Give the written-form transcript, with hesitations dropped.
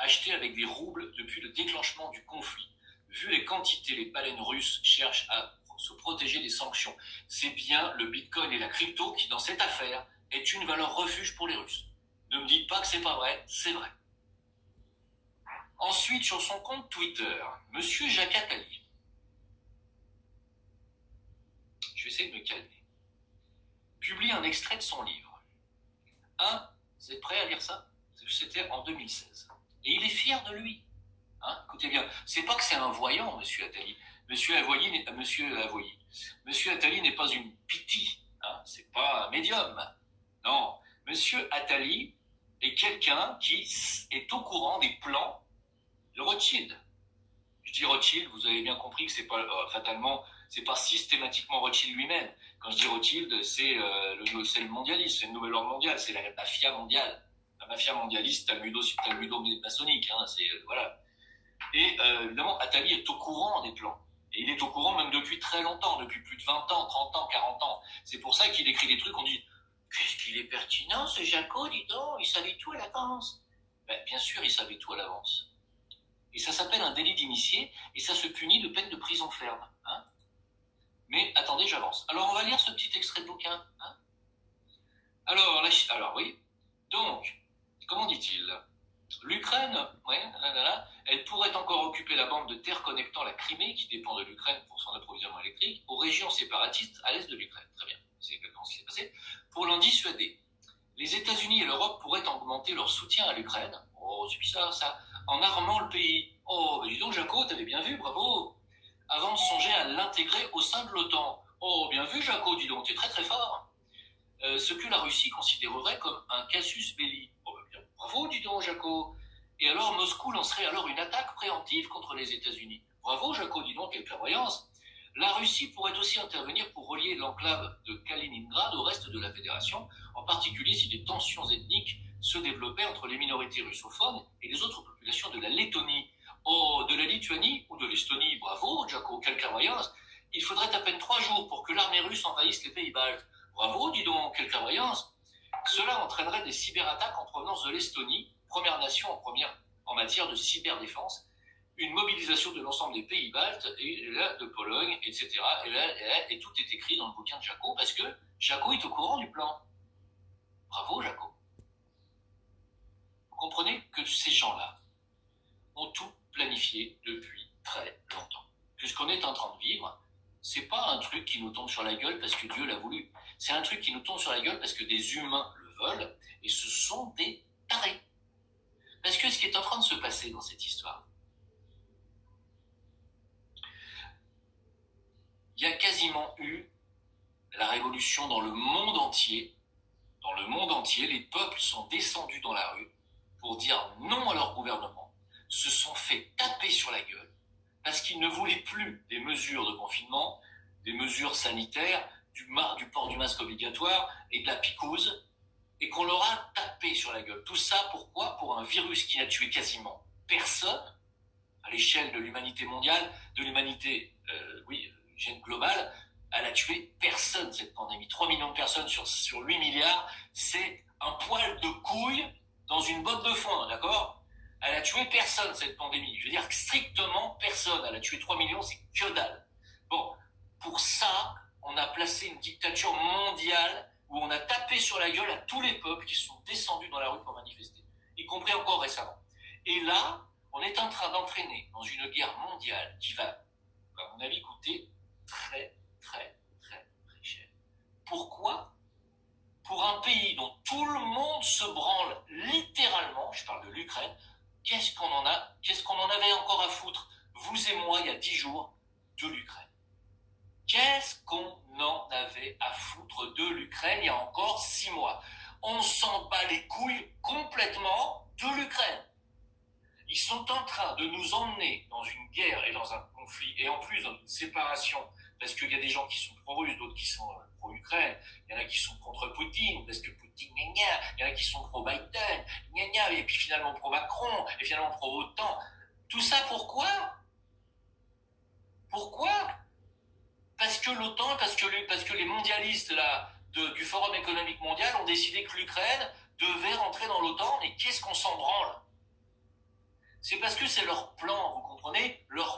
achetés avec des roubles depuis le déclenchement du conflit. Vu les quantités, les baleines russes cherchent à se protéger des sanctions. C'est bien le bitcoin et la crypto qui, dans cette affaire, est une valeur refuge pour les Russes. Ne me dites pas que c'est pas vrai, c'est vrai. Ensuite, sur son compte Twitter, Monsieur Jacques Attali, je vais essayer de me calmer, publie un extrait de son livre. Vous êtes prêts à lire ça? C'était en 2016. Et il est fier de lui. Écoutez bien, c'est pas que c'est un voyant, Monsieur Attali. Monsieur Attali n'est pas une pitié, c'est pas un médium. Non, Monsieur Attali est quelqu'un qui est au courant des plans de Rothschild. Je dis Rothschild, vous avez bien compris que c'est pas fatalement, c'est pas systématiquement Rothschild lui-même. Quand je dis Rothschild, c'est le mondialiste, c'est le nouvel ordre mondial, c'est la mafia mondiale, la mafia mondialiste talmudo-maçonnique, voilà. Et évidemment, Attali est au courant des plans. Et il est au courant même depuis très longtemps, depuis plus de 20 ans, 30 ans, 40 ans. C'est pour ça qu'il écrit des trucs, on dit « Qu'est-ce qu'il est pertinent, ce Jaco, dis donc, il savait tout à l'avance. » Bien sûr, il savait tout à l'avance. Et ça s'appelle un délit d'initié, et ça se punit de peine de prison ferme. Mais attendez, j'avance. Alors, on va lire ce petit extrait de bouquin. Alors, oui. Donc, comment dit-il ? L'Ukraine, elle pourrait encore occuper la bande de terre connectant la Crimée, qui dépend de l'Ukraine pour son approvisionnement électrique, aux régions séparatistes à l'est de l'Ukraine. Très bien, c'est exactement ce qui s'est passé. Pour l'en dissuader, les États-Unis et l'Europe pourraient augmenter leur soutien à l'Ukraine. Oh, c'est bizarre ça. En armant le pays. Oh, dis donc, Jaco, t'avais bien vu, bravo. Avant de songer à l'intégrer au sein de l'OTAN. Oh, bien vu, Jaco, dis donc, t'es très très fort. Ce que la Russie considérerait comme un casus belli. Oh, bien, bravo, dis donc, Jaco. Et alors, Moscou lancerait alors une attaque préemptive contre les États-Unis. Bravo, Jaco, dis donc, quelle clairvoyance. La Russie pourrait aussi intervenir pour relier l'enclave de Kaliningrad au reste de la Fédération, en particulier si des tensions ethniques se développaient entre les minorités russophones et les autres populations de la Lettonie. Oh, de la Lituanie ou de l'Estonie. Bravo, Jaco, quelle clairvoyance. Il faudrait à peine 3 jours pour que l'armée russe envahisse les pays baltes. Bravo, dis donc, quelle clairvoyance. Cela entraînerait des cyberattaques en provenance de l'Estonie, première nation en matière de cyberdéfense, une mobilisation de l'ensemble des pays baltes et là, de Pologne, etc. Et tout est écrit dans le bouquin de Jaco parce que Jaco est au courant du plan. Bravo, Jaco. Vous comprenez que ces gens-là ont tout planifié depuis très longtemps. Que ce qu'on est en train de vivre, c'est pas un truc qui nous tombe sur la gueule parce que Dieu l'a voulu. C'est un truc qui nous tombe sur la gueule parce que des humains le veulent et ce sont des tarés. Parce que ce qui est en train de se passer dans cette histoire, il y a quasiment eu la révolution dans le monde entier. Dans le monde entier, les peuples sont descendus dans la rue pour dire non à leur gouvernement, se sont fait taper sur la gueule parce qu'ils ne voulaient plus des mesures de confinement, des mesures sanitaires, du port du masque obligatoire et de la picouse, et qu'on leur a tapé sur la gueule. Tout ça, pourquoi ? Pour un virus qui n'a tué quasiment personne, à l'échelle de l'humanité mondiale, de l'humanité, globale, elle a tué personne, cette pandémie. 3 millions de personnes sur 8 milliards, c'est un poil de couille dans une botte de foin, d'accord ? Elle a tué personne, cette pandémie. Je veux dire strictement personne. Elle a tué 3 millions, c'est que dalle. Bon, pour ça, on a placé une dictature mondiale où on a tapé sur la gueule à tous les peuples qui sont descendus dans la rue pour manifester, y compris encore récemment. Et là, on est en train d'entraîner dans une guerre mondiale qui va, à mon avis, coûter très, très, très, très cher. Pourquoi ? Pour un pays dont tout le monde se branle littéralement, je parle de l'Ukraine, qu'est-ce qu'on en avait encore à foutre, vous et moi, il y a 10 jours, de l'Ukraine. Qu'est-ce qu'on en avait à foutre de l'Ukraine il y a encore 6 mois ? On s'en bat les couilles complètement de l'Ukraine. Ils sont en train de nous emmener dans une guerre et dans un conflit, et en plus dans une séparation, parce qu'il y a des gens qui sont pro-russes, d'autres qui sont pro-Ukraine, il y en a qui sont contre Poutine, parce que Poutine, gna gna, il y en a qui sont pro-Biden, gna gna, et puis finalement pro-Macron, et finalement pro-OTAN. Tout ça pourquoi ? Pourquoi ? Parce que l'OTAN, parce que les mondialistes là, du Forum économique mondial ont décidé que l'Ukraine devait rentrer dans l'OTAN, mais qu'est-ce qu'on s'en branle ? C'est parce que c'est leur plan, vous comprenez? Leur